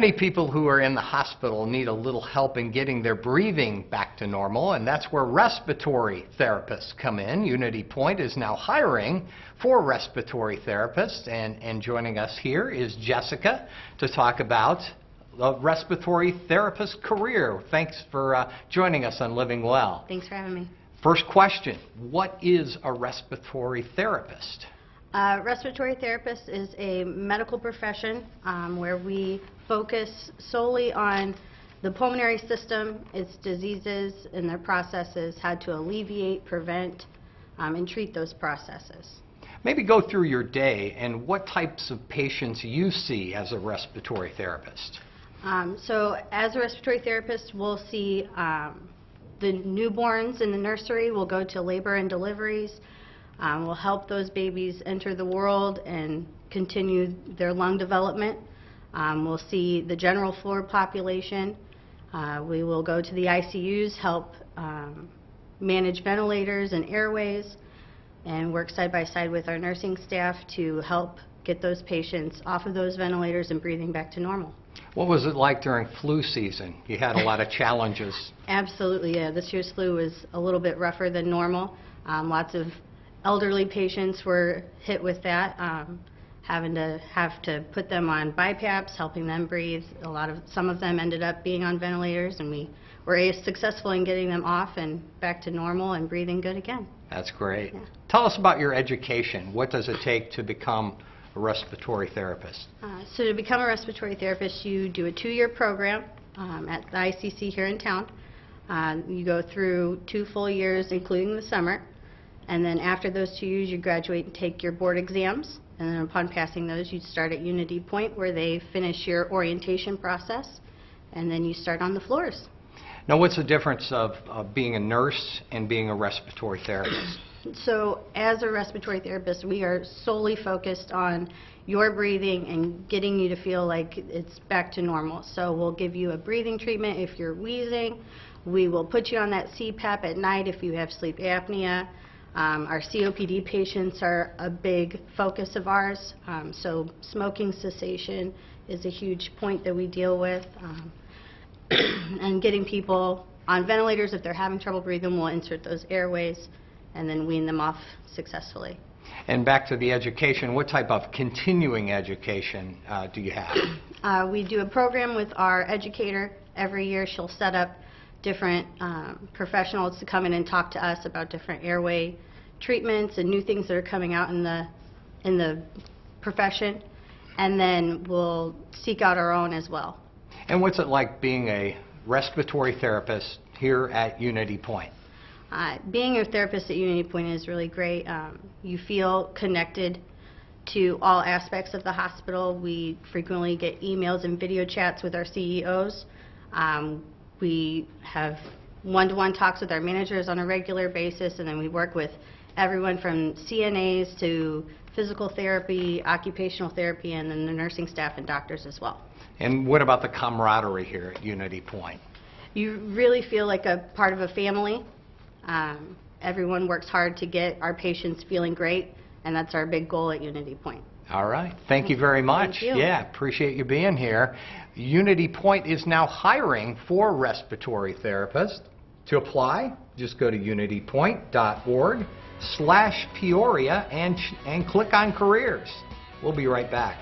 Many people who are in the hospital need a little help in getting their breathing back to normal, and that's where respiratory therapists come in. Unity Point is now hiring for respiratory therapists, and joining us here is Jessica to talk about the respiratory therapist career. Thanks for joining us on Living Well. Thanks for having me. First question, what is a respiratory therapist? Respiratory therapist is a medical profession where we focus solely on the pulmonary system, its diseases and their processes, how to alleviate, prevent, and treat those processes. Maybe go through your day and what types of patients you see as a respiratory therapist. So as a respiratory therapist, we'll see the newborns in the nursery. We'll go to labor and deliveries. We'll help those babies enter the world and continue their lung development. We'll see the general floor population. We will go to the ICUs, help manage ventilators and airways, and work side by side with our nursing staff to help get those patients off of those ventilators and breathing back to normal. What was it like during flu season? You had a lot of challenges. Absolutely, yeah. This year's flu was a little bit rougher than normal. Lots of elderly patients were hit with that, having to put them on BiPAPs, helping them breathe. Some of them ended up being on ventilators, and we were successful in getting them off and back to normal and breathing good again. That's great. Yeah. Tell us about your education. What does it take to become a respiratory therapist? So to become a respiratory therapist, you do a 2-year program at the ICC here in town. You go through 2 full years, including the summer. And then after those 2 years, you graduate and take your board exams. And then upon passing those, you start at Unity Point, where they finish your orientation process. And then you start on the floors. Now, what's the difference of being a nurse and being a respiratory therapist? So as a respiratory therapist, we are solely focused on your breathing and getting you to feel like it's back to normal. So we'll give you a breathing treatment if you're wheezing. We will put you on that CPAP at night if you have sleep apnea. Our COPD patients are a big focus of ours, so smoking cessation is a huge point that we deal with. And getting people on ventilators, if they're having trouble breathing, we'll insert those airways and then wean them off successfully. And back to the education, what type of continuing education do you have? We do a program with our educator every year. She'll set up different professionals to come in and talk to us about different airway treatments and new things that are coming out in the profession, and then we'll seek out our own as well. And what's it like being a respiratory therapist here at Unity Point? Being a therapist at Unity Point is really great. You feel connected to all aspects of the hospital. We frequently get emails and video chats with our CEOs. We have one-to-one talks with our managers on a regular basis, and then we work with everyone from CNAs to physical therapy, occupational therapy, and then the nursing staff and doctors as well. And what about the camaraderie here at Unity Point? You really feel like a part of a family. Everyone works hard to get our patients feeling great, and that's our big goal at Unity Point. All right. Thank you very much. Thank you. Yeah, appreciate you being here. Unity Point is now hiring for respiratory therapists. To apply, just go to unitypoint.org/Peoria and click on careers. We'll be right back.